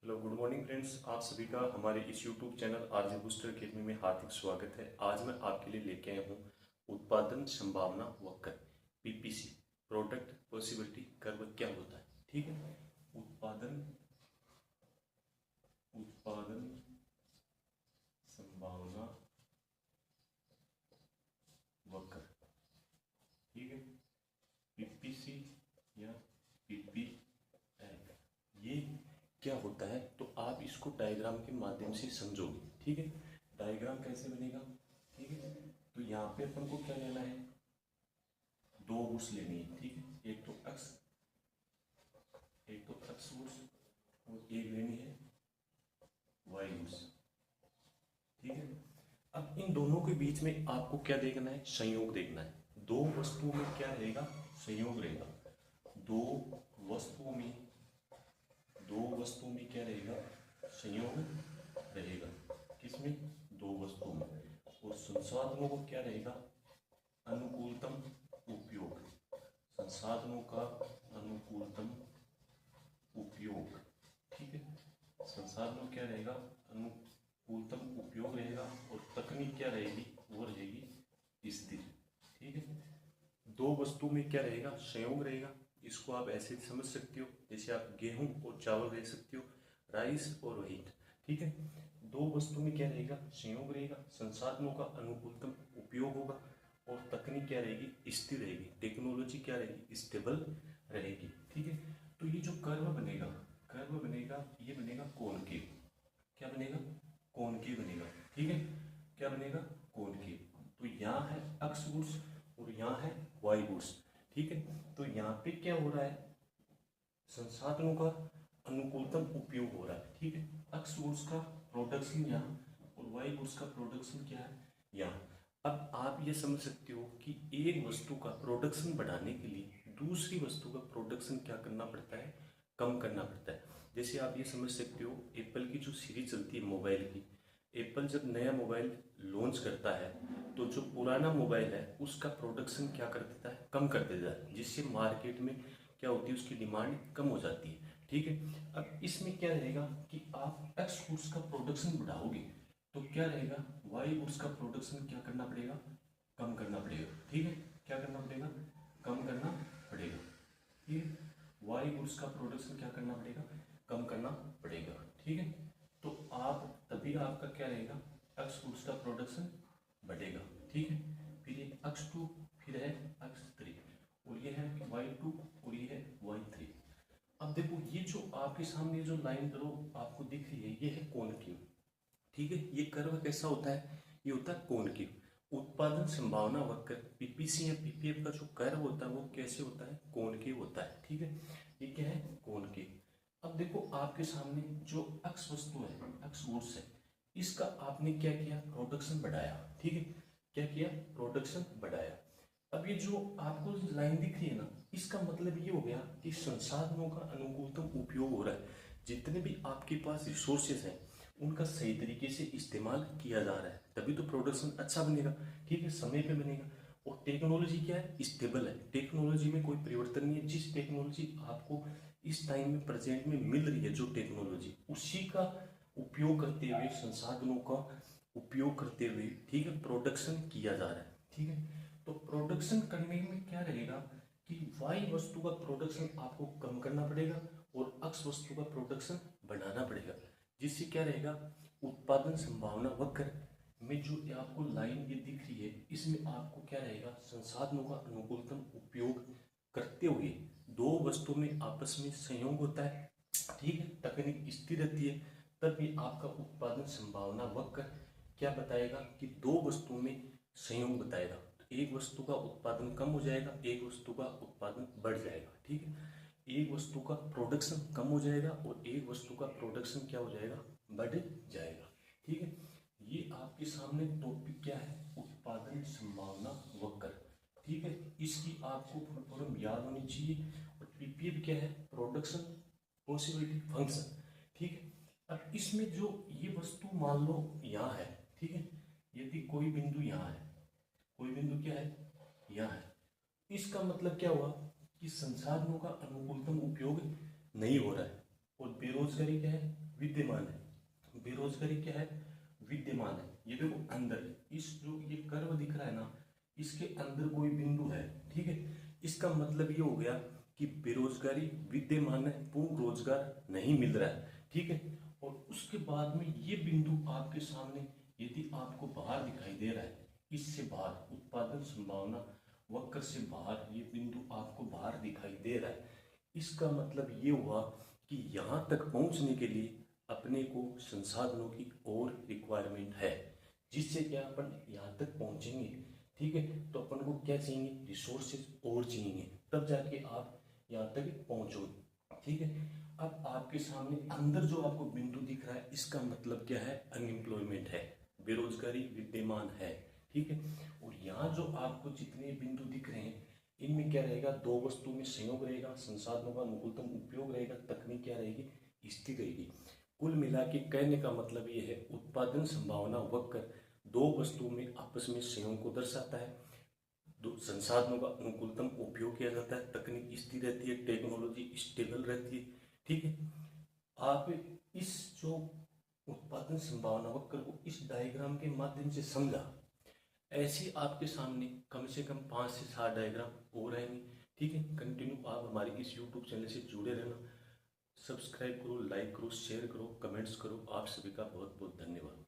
Hello good morning friends, आप सभी का हमारे इस YouTube channel RJ booster academy में हार्दिक स्वागत है। आज मैं आपके लिए लेके आया हूँ उत्पादन संभावना वक्र पीपीसी, प्रोडक्ट पॉसिबिलिटी कर्व क्या होता है। ठीक है, उत्पादन उत्पादन संभावना वक्र, ठीक है, पीपीसी या पीपीएल, ये क्या होता है तो आप इसको डायग्राम के माध्यम से समझोगे। ठीक है, डायग्राम कैसे बनेगा। ठीक है, तो यहाँ पे अपन को क्या लेना है, दो वुड्स लेनी है। ठीक है, एक तो एक्स वुड्स और एक लेनी है वाई वुड्स। ठीक है, अब इन दोनों के बीच में आपको क्या देखना है, संयोग देखना है। दो वस्तुओं में क्या रहेगा, संयोग रहेगा। दो वस्तुओं में क्या रहेगा, संयोग रहेगा। किसमें, दो वस्तुओं में। और संसाधनों को क्या रहेगा, अनुकूलतम उपयोग, संसाधनों का अनुकूलतम उपयोग। ठीक है, संसाधनों क्या रहेगा, अनुकूलतम उपयोग रहेगा। और तकनीक क्या रहेगी, वो रहेगी स्थिर। ठीक है, दो वस्तु में क्या रहेगा, संयोग रहेगा। इसको आप ऐसे समझ सकते हो जैसे आप गेहूं और चावल रह सकते हो, राइस और व्हीट। ठीक है, दो वस्तु में क्या रहेगा, संयोग रहेगा, संसाधनों का अनुकूलतम उपयोग होगा और तकनीक क्या रहेगी, स्थिर रहेगी। टेक्नोलॉजी क्या रहेगी, स्टेबल रहेगी। ठीक है, तो ये जो कर्व बनेगा, ये बनेगा कॉनकेव। क्या बनेगा, कॉनकेव बनेगा। ठीक है, क्या बनेगा, कॉनकेव। तो यहाँ है एक्स वुड्स और यहाँ है वाई वुड्स। ठीक है, तो यहाँ पे क्या हो रहा है, संसाधनों का अनुकूलतम उपयोग हो रहा है। ठीक है, एक्स वुड्स का प्रोडक्शन यहाँ और वाई वुड्स का प्रोडक्शन क्या है, यहाँ। अब आप ये समझ सकते हो कि एक वस्तु का प्रोडक्शन बढ़ाने के लिए दूसरी वस्तु का प्रोडक्शन क्या करना पड़ता है, कम करना पड़ता है। जैसे आप ये समझ सकते हो, एप्पल की जो सीरीज चलती है मोबाइल की, एप्पल जब नया मोबाइल लॉन्च करता है तो जो पुराना मोबाइल है उसका प्रोडक्शन क्या कर देता है, कम कर देता है, जिससे मार्केट में क्या होती है, उसकी डिमांड कम हो जाती है। ठीक है, अब इसमें क्या रहेगा कि आप एक्स गुड्स का प्रोडक्शन बढ़ाओगे तो क्या रहेगा, वाई गुड्स का प्रोडक्शन क्या करना पड़ेगा, कम करना पड़ेगा। ठीक है, क्या करना पड़ेगा, कम करना पड़ेगा। ठीक है, वाई गुड्स का प्रोडक्शन क्या करना पड़ेगा, कम करना पड़ेगा। ठीक है, तो आप तभी आपका क्या रहेगा, एक्स गुड्स का प्रोडक्शन बढ़ेगा। ठीक है, फिर ये एक्स टू, फिर है एक्स थ्री, और ये है वाई टू और ये है वाई थ्री। अब देखो ये जो आपके सामने जो लाइन करो आपको दिख रही है, ये है कॉनकेव। ठीक है, ये कर्व कैसा होता है, ये होता है कॉनकेव। उत्पादन संभावना वक्र पीपीसी या पीपीएफ का जो कर्व होता है वो कैसे होता है, कॉनकेव होता है। ठीक है, ये क्या है, कॉनकेव। अब देखो आपके सामने जो एक्स वस्तु है, एक्स वुड्स है, इसका आपने क्या किया, प्रोडक्शन बढ़ाया। ठीक है, क्या किया, प्रोडक्शन बढ़ाया। अब ये जो आपको लाइन दिख रही है ना, इसका मतलब ये हो गया कि संसाधनों का अनुकूलतम उपयोग हो रहा है। जितने भी आपके पास रिसोर्सेज हैं उनका सही तरीके से इस्तेमाल किया जा रहा है, तभी तो प्रोडक्शन अच्छा बनेगा। ठीक है, समय पे बनेगा। और टेक्नोलॉजी क्या है, स्टेबल है। टेक्नोलॉजी में कोई परिवर्तन नहीं है। जिस टेक्नोलॉजी आपको इस टाइम में प्रेजेंट में मिल रही है, जो टेक्नोलॉजी, उसी का उपयोग करते हुए, संसाधनों का उपयोग करते हुए, ठीक है, प्रोडक्शन किया जा रहा है। ठीक है, तो प्रोडक्शन करने में क्या रहेगा कि वाई वस्तु का प्रोडक्शन आपको कम करना पड़ेगा और एक्स वस्तु का प्रोडक्शन बढ़ाना पड़ेगा, जिससे क्या रहेगा, उत्पादन संभावना वक्र में जो आपको लाइन ये दिख रही है, इसमें आपको क्या रहेगा, संसाधनों का अनुकूलतम उपयोग करते हुए दो वस्तुओं में आपस में संयोग होता है। ठीक है, तकनीक स्थिर रहती है, तब ये आपका उत्पादन संभावना वक्र क्या बताएगा कि दो वस्तुओं में संयोग बताएगा। तो एक वस्तु का उत्पादन कम हो जाएगा, एक वस्तु का उत्पादन बढ़ जाएगा। ठीक है, एक वस्तु का प्रोडक्शन कम हो जाएगा और एक वस्तु का प्रोडक्शन क्या हो जाएगा, बढ़ जाएगा। ठीक है, ये आपके सामने टॉपिक क्या है, उत्पादन संभावना वक्र। ठीक है, इसकी आपको फुल फॉर्म याद होनी चाहिए। और पीपीएफ क्या है, प्रोडक्शन पॉसिबिलिटी फंक्शन। ठीक है, अब इसमें जो ये वस्तु मान लो यहाँ है, ठीक है, यदि कोई बिंदु यहाँ है, कोई बिंदु क्या है, यहाँ है, इसका मतलब क्या हुआ कि संसाधनों का अनुकूलतम उपयोग नहीं हो रहा है और बेरोजगारी क्या है, विद्यमान है। बेरोजगारी क्या है, विद्यमान है। ये देखो अंदर है, इस जो ये कर्व दिख रहा है ना, इसके अंदर कोई बिंदु है, ठीक है। इसका मतलब ये हो गया कि बेरोजगारी विद्यमान है, पूर्ण रोजगार नहीं मिल रहा है, ठीक है। और उसके बाद में ये बिंदु आपके सामने यदि आपको बाहर दिखाई दे रहा है, इससे बाहर उत्पादन संभावना वक्र से बाहर ये बिंदु आपको बाहर दिखाई दे रहा है, इसका मतलब ये हुआ कि यहाँ तक पहुँचने के लिए अपने को संसाधनों की और रिक्वायरमेंट है, जिससे क्या अपन यहाँ तक पहुँचेंगे, ठीक है। तो अपन को क्या चाहिए, रिसोर्सेज और चाहिए, तब जाके आप यहाँ तक पहुँचोगे, ठीक है। अब आपके सामने अंदर जो आपको बिंदु दिख रहा है, इसका मतलब क्या है, अनएम्प्लॉयमेंट है, बेरोजगारी विद्यमान है, ठीक है। और यहाँ जो आपको जितने बिंदु दिख रहे हैं, इनमें क्या रहेगा, दो वस्तु में संयोग रहेगा, संसाधनों का अनुकूलतम उपयोग रहेगा, तकनीक क्या रहेगी, स्थिर रहेगी। कुल मिला के कहने का मतलब ये है, उत्पादन संभावना वक्र दो वस्तुओं में आपस में संयोग को दर्शाता है, दो संसाधनों का अनुकूलतम उपयोग किया जाता है, तकनीक स्थिर रहती है, टेक्नोलॉजी स्टेबल रहती है, ठीक है। आप इस जो उत्पादन संभावना वक्र को इस डायग्राम के माध्यम से समझा, ऐसे आपके सामने कम से कम 5 से 7 डायग्राम और रहेंगे, ठीक है। कंटिन्यू आप हमारे इस यूट्यूब चैनल से जुड़े रहना, सब्सक्राइब करो, लाइक करो, शेयर करो, कमेंट्स करो। आप सभी का बहुत बहुत धन्यवाद।